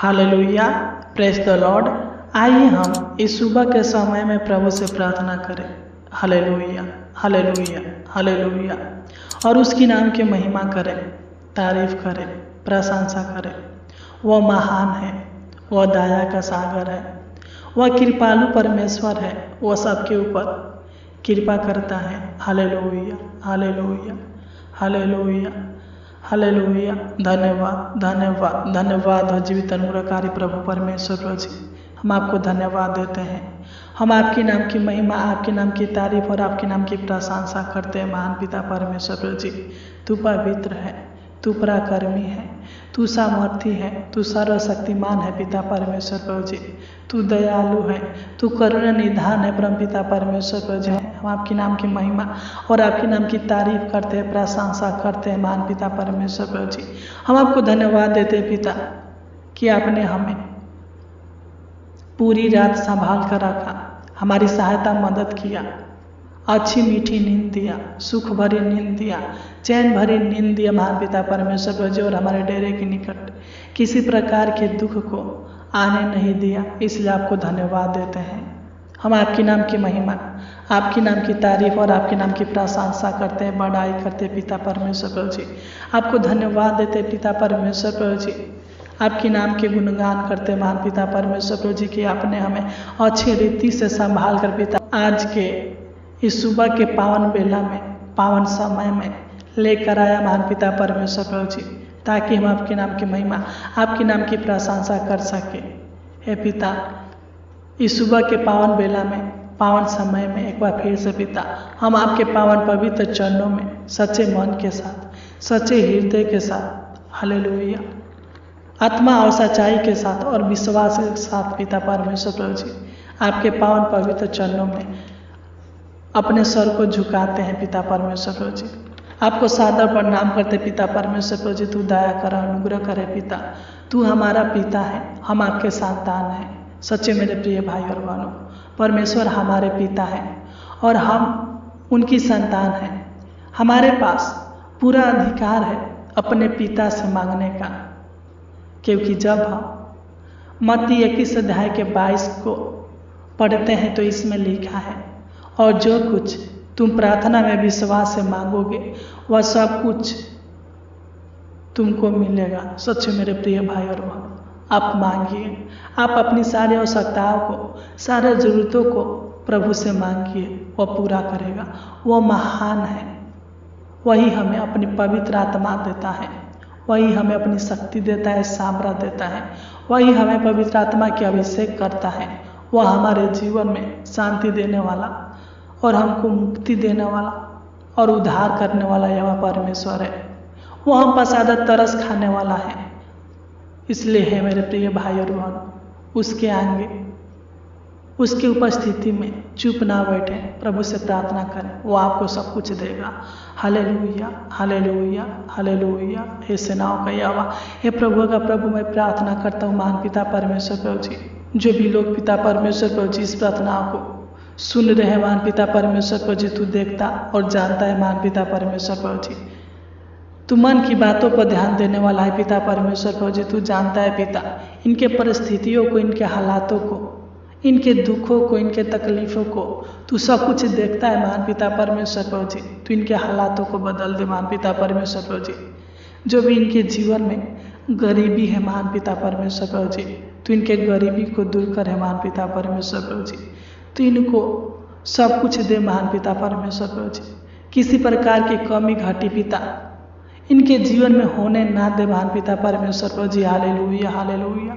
Hallelujah, praise the Lord. आइए हम इस सुबह के समय में प्रभु से प्रार्थना करें। Hallelujah, hallelujah, hallelujah. और उसकी नाम की महिमा करें, तारीफ करें, प्रशंसा करें। वह महान है, वह दया का सागर है, वह कृपालु परमेश्वर है, वह सबके ऊपर कृपा करता है। Hallelujah, hallelujah, hallelujah, hallelujah. धन्यवाद, धन्यवाद, धन्यवाद हो जीवित अनुग्रहकारी प्रभु परमेश्वर प्रभु जी। हम आपको धन्यवाद देते हैं। हम आपके नाम की महिमा, आपके नाम की तारीफ और आपके नाम की प्रशंसा करते हैं। महान पिता परमेश्वर प्रभु जी, तू पवित्र है, तू पराक्रमी है, तू सामर्थी है, तू सर्वशक्तिमान है पिता परमेश्वर प्रभु जी। तू दयालु है, तू करुणा निधान है परम पिता परमेश्वर प्रभु जी। हम आपके नाम की महिमा और आपके नाम की तारीफ करते हैं, प्रशंसा करते हैं महान पिता परमेश्वर प्रभु जी। हम आपको धन्यवाद देते हैं पिता कि आपने हमें पूरी रात संभाल कर रखा, हमारी सहायता मदद किया, अच्छी मीठी नींद दिया, सुख भरी नींद दिया, चैन भरी नींद दिया महान पिता परमेश्वर प्रभु जी। और हमारे डेरे के निकट किसी प्रकार के दुख को आने नहीं दिया, इसलिए आपको धन्यवाद देते हैं। हम आपके नाम की महिमा, आपके नाम की तारीफ और आपके नाम की प्रशंसा करते हैं, बड़ाई करते हैं पिता परमेश्वर प्रभु जी। आपको धन्यवाद देते हैं पिता परमेश्वर प्रभु जी। आपके नाम के गुणगान करते हैं महान पिता परमेश्वर प्रभु जी कि आपने हमें अच्छी रीति से संभाल कर पिता आज के इस सुबह के पावन बेला में, पावन समय में लेकर आया महान पिता परमेश्वर प्रभु जी, ताकि हम आपके नाम की महिमा, आपके नाम की प्रशंसा कर सके। हे पिता, इस सुबह के पावन बेला में, पावन समय में एक बार फिर से पिता हम आपके पावन पवित्र चरणों में सच्चे मन के साथ, सच्चे हृदय के साथ, हालेलुया, आत्मा और सच्चाई के साथ और विश्वास के साथ पिता परमेश्वर प्रभु जी आपके पावन पवित्र चरणों में अपने स्वर को झुकाते हैं पिता परमेश्वर प्रभु जी। आपको सादर प्रणाम करते पिता परमेश्वर प्रभु जी। तू दया कर, अनुग्रह करे पिता, तू हमारा पिता है, हम आपके संतान हैं। सच्चे मेरे प्रिय भाई और बहनों, परमेश्वर हमारे पिता हैं और हम उनकी संतान हैं। हमारे पास पूरा अधिकार है अपने पिता से मांगने का, क्योंकि जब हम मत्ती 21 अध्याय के 22 को पढ़ते हैं तो इसमें लिखा है, और जो कुछ तुम प्रार्थना में विश्वास से मांगोगे वह सब कुछ तुमको मिलेगा। सच्चे मेरे प्रिय भाई और बहनों, आप मांगिए, आप अपनी सारी आवश्यकताओं को, सारे ज़रूरतों को प्रभु से मांगिए, वह पूरा करेगा। वह महान है, वही हमें अपनी पवित्र आत्मा देता है, वही हमें अपनी शक्ति देता है, सामर्थ्य देता है, वही हमें पवित्र आत्मा की अभिषेक करता है। वह हमारे जीवन में शांति देने वाला और हमको मुक्ति देने वाला और उद्धार करने वाला यह परमेश्वर है। वह हम पर सादा तरस खाने वाला है। इसलिए है मेरे प्रिय भाई और बहन, उसके आगे, उसकी उपस्थिति में चुप ना बैठे, प्रभु से प्रार्थना करें, वो आपको सब कुछ देगा। Hallelujah, hallelujah, hallelujah. हे सेनाओं का यहोवा, हे प्रभु का प्रभु, मैं प्रार्थना करता हूँ महान पिता परमेश्वर प्रभु जी। जो भी लोग पिता परमेश्वर प्रभु जी इस प्रार्थना को सुन रहे हैं महान पिता परमेश्वर प्रभु जी, तू देखता और जानता है महान पिता परमेश्वर प्रभु जी। तू मन की बातों पर ध्यान देने वाला है पिता परमेश्वर प्रभु जी। तू जानता है पिता इनके परिस्थितियों को, इनके हालातों को, इनके दुखों को, इनके तकलीफ़ों को, तू सब कुछ देखता है महान पिता परमेश्वर प्रभु जी। तू इनके हालातों को बदल दे महान पिता परमेश्वर प्रभु जी। जो भी इनके जीवन में गरीबी है महान पिता परमेश्वर प्रभु जी, तू इनके गरीबी को दूर कर है महान पिता परमेश्वर प्रभु जी। तू इनको सब कुछ दे महान पिता परमेश्वर प्रभु जी। किसी प्रकार की कमी घटी पिता इनके जीवन में होने ना दे महान पिता परमेश्वर प्रभु जी। Hallelujah, hallelujah.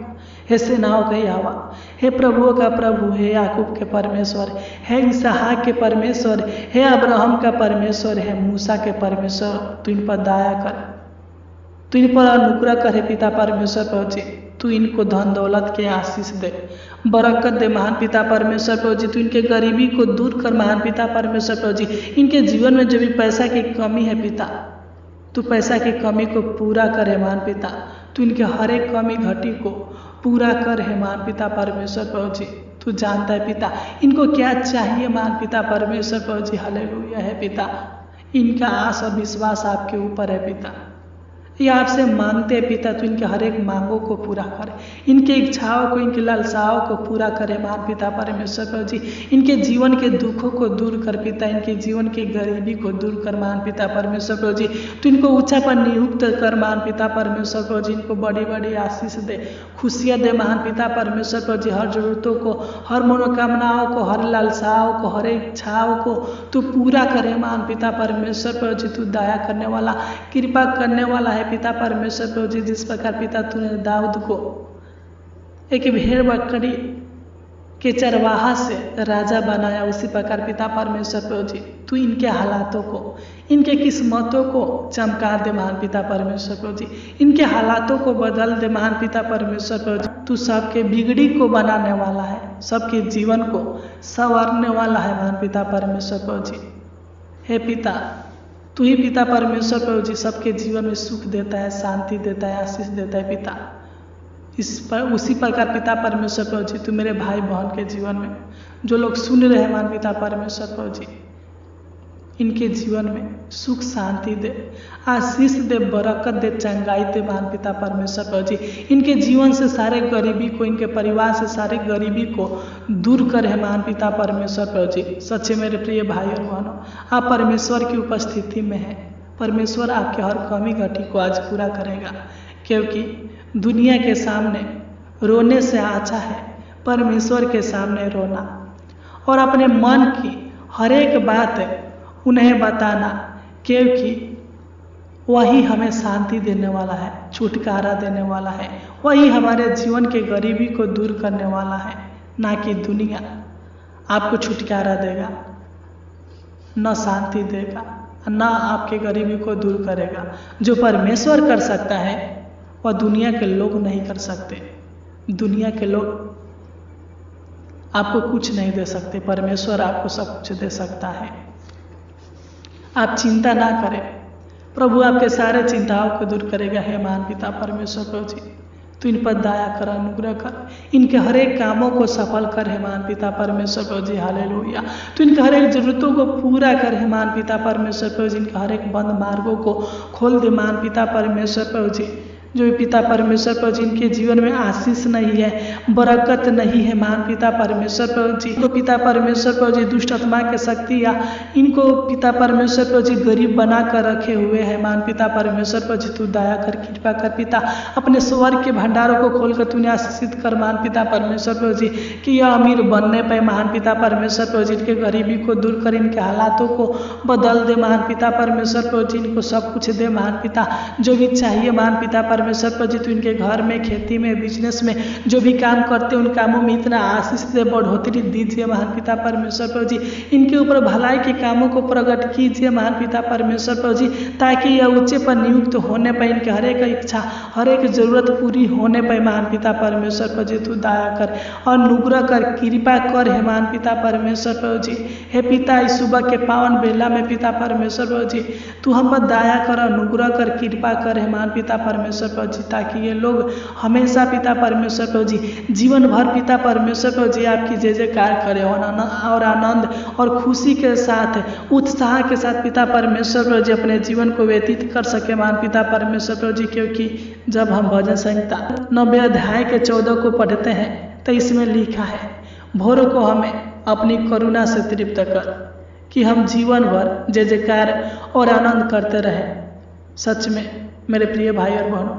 हे सेनाओं का यहोवा, हे प्रभुओं का प्रभु, हे याकूब के परमेश्वर, हे इसहाक के परमेश्वर, हे अब्राहम का परमेश्वर, हे मूसा के परमेश्वर, तू इन पर दया कर, तू इन पर अनुग्रह करे पिता परमेश्वर प्रभु जी। तू इनको धन दौलत के आशीष दे, बरकत दे महान पिता परमेश्वर प्रभु जी। तू इनके गरीबी को दूर कर महान पिता परमेश्वर प्रभु जी। इनके जीवन में जो भी पैसा की कमी है पिता, तू पैसा की कमी को पूरा करे महान पिता। तू इनके हर एक कमी घटी को पूरा कर है महान पिता परमेश्वर प्रभु जी। तू जानता है पिता इनको क्या चाहिए महान पिता परमेश्वर प्रभु जी। हालेलुया है पिता, इनका आस और विश्वास आपके ऊपर है पिता। ये आपसे मांगते हैं पिता, तो इनके हर एक मांगों को पूरा करें, इनके इच्छाओं को, इनकी लालसाओं को पूरा करें महान पिता परमेश्वर प्रभु जी। इनके जीवन के दुखों को दूर कर पिता, इनके जीवन की गरीबी को दूर कर महान पिता परमेश्वर प्रभु जी। तो इनको ऊंचा पर नियुक्त कर महान पिता परमेश्वर प्रभु जी। इनको बड़ी बड़ी आशीष दे, खुशियाँ दे महान पिता परमेश्वर प्रभु जी। हर जरूरतों को, हर मनोकामनाओं को, हर लालसाओं को, हर इच्छाओं को तू पूरा करे महान पिता परमेश्वर प्रभु जी। तू दया करने वाला, कृपा करने वाला है पिता परमेश्वर प्रभु जी। जिस प्रकार पिता तूने दाऊद को एक भेड़ बकरी के चरवाहा से राजा बनाया, उसी प्रकार पिता परमेश्वर प्रभु जी तू इनके हालातों को, इनके किस्मतों को चमका दे महान पिता परमेश्वर प्रभु जी। इनके हालातों को बदल दे महान पिता परमेश्वर प्रभु जी। तू सबके बिगड़ी को बनाने वाला है, सबके जीवन को संवारने वाला है महान पिता परमेश्वर प्रभु जी। हे पिता, तू ही पिता परमेश्वर प्रभु जी सबके जीवन में सुख देता है, शांति देता है, आशीष देता है पिता। उसी प्रकार पिता परमेश्वर प्रभु जी तू मेरे भाई बहन के जीवन में, जो लोग सुन रहे हैं मान पिता परमेश्वर प्रभु जी, इनके जीवन में सुख शांति दे, आशीष दे, बरकत दे, चंगाई दे मान पिता परमेश्वर प्रभु जी। इनके जीवन से सारे गरीबी को, इनके परिवार से सारे गरीबी को दूर करे मान पिता परमेश्वर प्रभु जी। सच्चे मेरे प्रिय भाई और बहनों, आप परमेश्वर की उपस्थिति में हैं। परमेश्वर आपके हर कमी घटी को आज पूरा करेगा, क्योंकि दुनिया के सामने रोने से अच्छा है परमेश्वर के सामने रोना, और अपने मन की हर एक बात उन्हें बताना, क्योंकि वही हमें शांति देने वाला है, छुटकारा देने वाला है। वही हमारे जीवन के गरीबी को दूर करने वाला है, ना कि दुनिया आपको छुटकारा देगा, न शांति देगा, न आपके गरीबी को दूर करेगा। जो परमेश्वर कर सकता है वह दुनिया के लोग नहीं कर सकते। दुनिया के लोग आपको कुछ नहीं दे सकते, परमेश्वर आपको सब कुछ दे सकता है। आप चिंता ना करें, प्रभु आपके सारे चिंताओं को दूर करेगा। हे महान पिता परमेश्वर प्रभु जी, तू इन पर दया कर, अनुग्रह कर, इनके हर एक कामों को सफल कर। हे महान पिता परमेश्वर प्रभु जी, हालेलुया। तू इनके हर एक जरूरतों को पूरा कर। हे महान पिता परमेश्वर प्रभु जी, इनके हर एक बंद मार्गों को खोल दे महान पिता परमेश्वर प्रभु जी। जो भी पिता परमेश्वर प्रभु जी इनके जीवन में आशीष नहीं है, बरकत नहीं है महान पिता परमेश्वर प्रभु जी, तो पिता परमेश्वर प्रभु जी दुष्ट आत्मा के शक्ति या इनको पिता परमेश्वर प्रभु जी गरीब बना कर रखे हुए हैं महान पिता परमेश्वर प्रभु जी। तू दया कर, कृपा कर पिता, अपने स्वर्ग के भंडारों को खोलकर तूने आशीषित कर महान पिता परमेश्वर प्रभु जी, कि यह अमीर बनने पाए महान पिता परमेश्वर प्रभु जी। इनके गरीबी को दूर कर, इनके हालातों को बदल दे महान पिता परमेश्वर प्रभु जी। इनको सब कुछ दे महान पिता, जो भी चाहिए महान पिता परमेश्वर प्रभु जी। तू इनके घर में, खेती में, बिजनेस में जो भी काम करते हैं उन कामों में इतना आशीष दे, बढ़ोतरी दीजिए महान पिता परमेश्वर प्रभु जी। इनके ऊपर भलाई के कामों को प्रकट कीजिए महान पिता परमेश्वर प्रभु जी, ताकि यह ऊंचे पर नियुक्त होने पर इनके हर एक इच्छा, हर एक जरूरत पूरी होने पर महान पिता परमेश्वर प्रभु जी। तू दया कर और अनुग्रह कर, कृपा कर हे महान पिता परमेश्वर प्रभु जी। हे पिता, इस सुबह के पावन बेला में पिता परमेश्वर प्रभु जी तू हम पर दया कर, अनुग्रह कर, कृपा कर हे महान पिता परमेश्वर प्रभु जी, ताकि ये लोग हमेशा पिता परमेश्वर प्रभु जी, जीवन भर पिता परमेश्वर प्रभु जी आपकी जय जयकार करें और आनंद और खुशी के साथ, उत्साह के साथ पिता परमेश्वर प्रभु जी अपने जीवन को व्यतीत कर सके महान पिता परमेश्वर प्रभु जी। क्योंकि जब हम भजन संहिता 90 अध्याय के 14 को पढ़ते हैं तो इसमें लिखा है, भोर को हमें अपनी करुणा से तृप्त कर, कि हम जीवन भर जय जयकार और आनंद करते रहे। सच में मेरे प्रिय भाई और बहनों,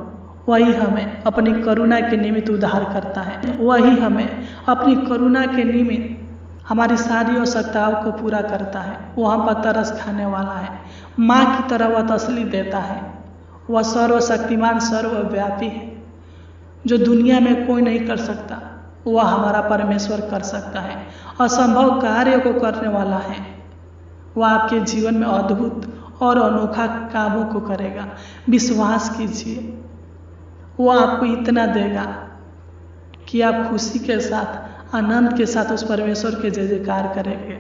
वही हमें अपनी करुणा के निमित्त उद्धार करता है, वही हमें अपनी करुणा के निमित्त हमारी सारी आवश्यकताओं को पूरा करता है। वो हम पर तरस खाने वाला है, माँ की तरह वह तसल्ली देता है। वह सर्वशक्तिमान, सर्वव्यापी है, जो दुनिया में कोई नहीं कर सकता वह हमारा परमेश्वर कर सकता है। असंभव कार्य को करने वाला है, वह आपके जीवन में अद्भुत और अनोखा कामों को करेगा। विश्वास कीजिए, वो आपको इतना देगा कि आप खुशी के साथ, आनंद के साथ उस परमेश्वर के जय जयकार करेंगे।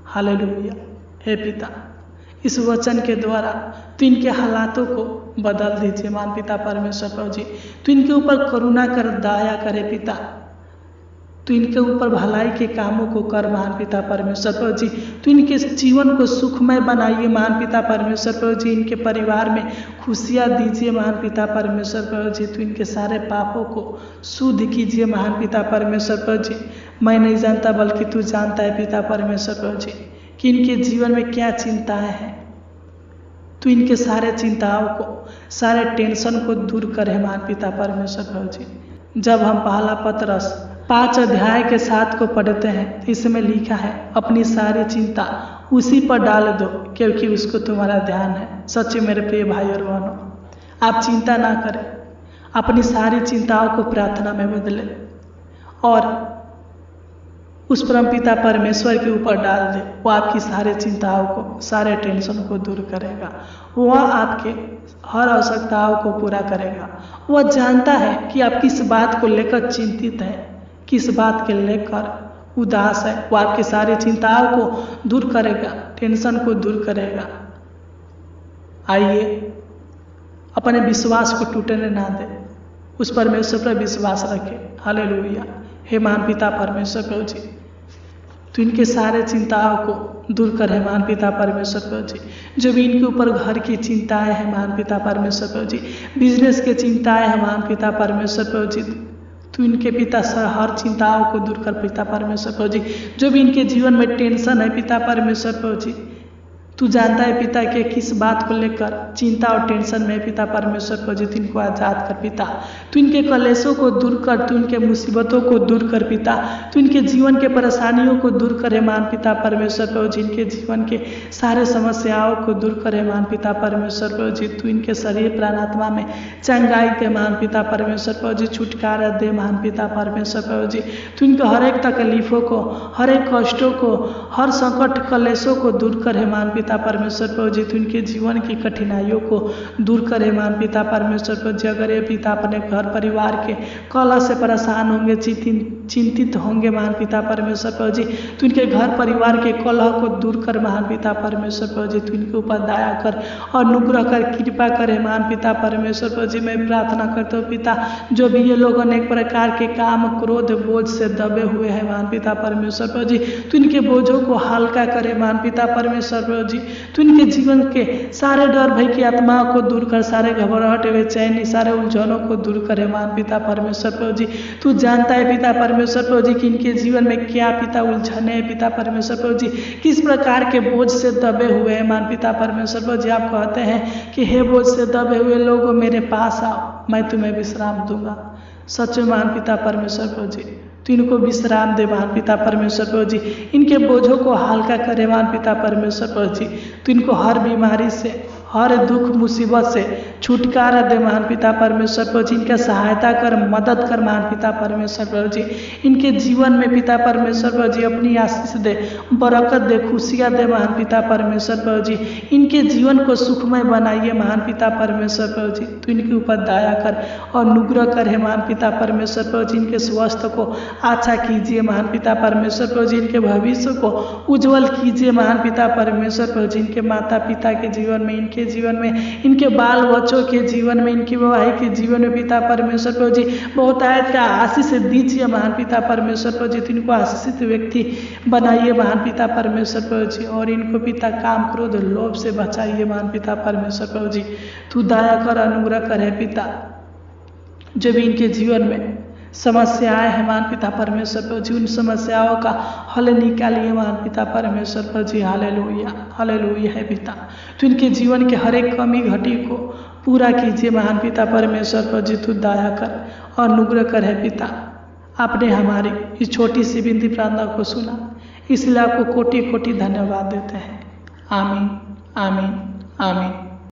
हालेलुया। हे पिता, इस वचन के द्वारा तो इनके हालातों को बदल दीजिए मान पिता परमेश्वर प्रभु जी। तो इनके ऊपर करुणा कर, दया करे पिता, तू इनके ऊपर भलाई के कामों को कर महान पिता परमेश्वर प्रभु जी। तू इनके जीवन को सुखमय बनाइए महान पिता परमेश्वर प्रभु जी। इनके परिवार में खुशियाँ दीजिए महान पिता परमेश्वर प्रभु जी। तू इनके सारे पापों को शुद्ध कीजिए महान पिता परमेश्वर प्रभु जी। मैं नहीं जानता बल्कि तू जानता है पिता परमेश्वर प्रभु जी कि इनके जीवन में क्या चिंताएं हैं। तू इनके सारे चिंताओं को, सारे टेंशन को दूर करे महान पिता परमेश्वर प्रभु जी। जब हम पहला पतरस 5 अध्याय के 7 को पढ़ते हैं तो इसमें लिखा है, अपनी सारी चिंता उसी पर डाल दो क्योंकि उसको तुम्हारा ध्यान है। सच्चे मेरे प्रिय भाई और बहनों, आप चिंता ना करें, अपनी सारी चिंताओं को प्रार्थना में बदलें और उस परमपिता परमेश्वर के ऊपर डाल दे। वो आपकी सारे चिंताओं को, सारे टेंशन को दूर करेगा। वह आपके हर आवश्यकताओं को पूरा करेगा। वह जानता है कि आप किस बात को लेकर चिंतित हैं, किस बात के लेकर उदास है। वो आपकी सारी चिंताओं को दूर करेगा, टेंशन को दूर करेगा। आइए अपने विश्वास को टूटने ना दे, उस परमेश्वर पर विश्वास रखें। हालेलुया। हे महान पिता परमेश्वर प्रभु जी, तो इनके सारे चिंताओं को दूर करे महान पिता परमेश्वर प्रभु जी। जो भी इनके ऊपर घर की चिंताएं हैं महान पिता परमेश्वर प्रभु जी, बिजनेस की चिंताएं हैं महान पिता परमेश्वर प्रभु जी, तो इनके पिता हर चिंताओं को दूर कर पिता परमेश्वर प्रभु जी। जो भी इनके जीवन में टेंशन है पिता परमेश्वर प्रभु जी, तू जानता है पिता के किस बात को लेकर चिंता और टेंशन में पिता परमेश्वर प्रभु जी। इनको आजाद कर पिता, तू इनके कलेशों को दूर कर, तू इनके मुसीबतों को दूर कर पिता, तू इनके जीवन के परेशानियों को दूर करे मान पिता परमेश्वर प्रभु जी। इनके जीवन के सारे समस्याओं को दूर करे मान पिता परमेश्वर प्रभु जी। तू इनके शरीर प्राण आत्मा में चंगाई दे मान पिता परमेश्वर प्रभु जी, छुटकारा दे मान पिता परमेश्वर प्रभु जी। तू इनको हर एक तकलीफों को, हर एक कष्टों को, हर संकट कलेशों को दूर करे मान पिता परमेश्वर प्रभु जी। तू इनके जीवन की कठिनाइयों को दूर करे मान पिता परमेश्वर प्रभु जी। अगर ये पिता अपने घर परिवार के कलह से परेशान होंगे, चिंतित होंगे मान पिता परमेश्वर प्रभु जी, तो इनके घर परिवार के कलह को दूर कर महान पिता परमेश्वर प्रभु जी। तू इनके ऊपर दया कर और अनुग्रह कर, कृपा करे मान पिता परमेश्वर प्रभु जी। मैं प्रार्थना करता हूँ पिता, जो भी ये लोग अनेक प्रकार के काम क्रोध बोझ से दबे हुए हैं मान पिता परमेश्वर प्रभु जी, तो इनके बोझों को हल्का करे मान पिता परमेश्वर प्रभु जी। तो इनके जीवन के सारे डर भय की आत्माओं को दूर कर, सारे घबराहट बेचैनी, सारे उलझनों को दूर करे मान पिता परमेश्वर प्रभु जी। तू जानता है पिता परमेश्वर प्रभु जी कि इनके जीवन में क्या पिता उलझने हैं पिता परमेश्वर प्रभु जी, किस प्रकार के बोझ से दबे हुए हैं मान पिता परमेश्वर प्रभु जी। आप कहते हैं कि हे बोझ से दबे हुए लोगों मेरे पास आओ, मैं तुम्हें विश्राम दूंगा। सच में महान पिता परमेश्वर प्रभु जी, तो इनको विश्राम दे महान पिता परमेश्वर प्रभु जी। इनके बोझों को हल्का करे महान पिता परमेश्वर प्रभु जी। तो इनको हर बीमारी से, हर दुख मुसीबत से छुटकारा दे महान पिता परमेश्वर प्रभु जी। इनका सहायता कर, मदद कर महान पिता परमेश्वर प्रभु जी। इनके जीवन में पिता परमेश्वर प्रभु जी अपनी आशीष दे, बरकत दे, खुशियाँ दे महान पिता परमेश्वर प्रभु जी। इनके जीवन को सुखमय बनाइए महान पिता परमेश्वर प्रभु जी। तो इनके ऊपर दया कर और अनुग्रह करे महान पिता परमेश्वर प्रभु जी। इनके स्वास्थ्य को अच्छा कीजिए महान पिता परमेश्वर प्रभु जी। इनके भविष्य को उज्जवल कीजिए महान पिता परमेश्वर प्रभु जी। इनके माता पिता के जीवन में, इनके जीवन में, इनके बाल बच्चों के जीवन में, इनके वैवाहिक के जीवन में पिता परमेश्वर प्रभु जी बहुत आयत का आशीष दीजिए महान पिता परमेश्वर प्रभु जी। तो इनको आशीषित व्यक्ति बनाइए महान पिता परमेश्वर प्रभु जी। और इनको पिता काम क्रोध लोभ से बचाइए महान पिता परमेश्वर प्रभु जी। तू दया कर, अनुग्रह करे पिता। जो भी इनके जीवन में समस्याएं हैं मान पिता परमेश्वर प्रभु जी, उन समस्याओं का हल निकालिए मान पिता परमेश्वर प्रभु जी। हालेलुया, हालेलुया है पिता। तो इनके जीवन के हर एक कमी घटी को पूरा कीजिए महान पिता परमेश्वर प्रभु जी। तू दया कर और अनुग्रह कर है पिता। आपने हमारी इस छोटी सी विनती प्रार्थना को सुना, इसलिए आपको कोटि कोटि धन्यवाद देते हैं। आमीन, आमीन, आमीन।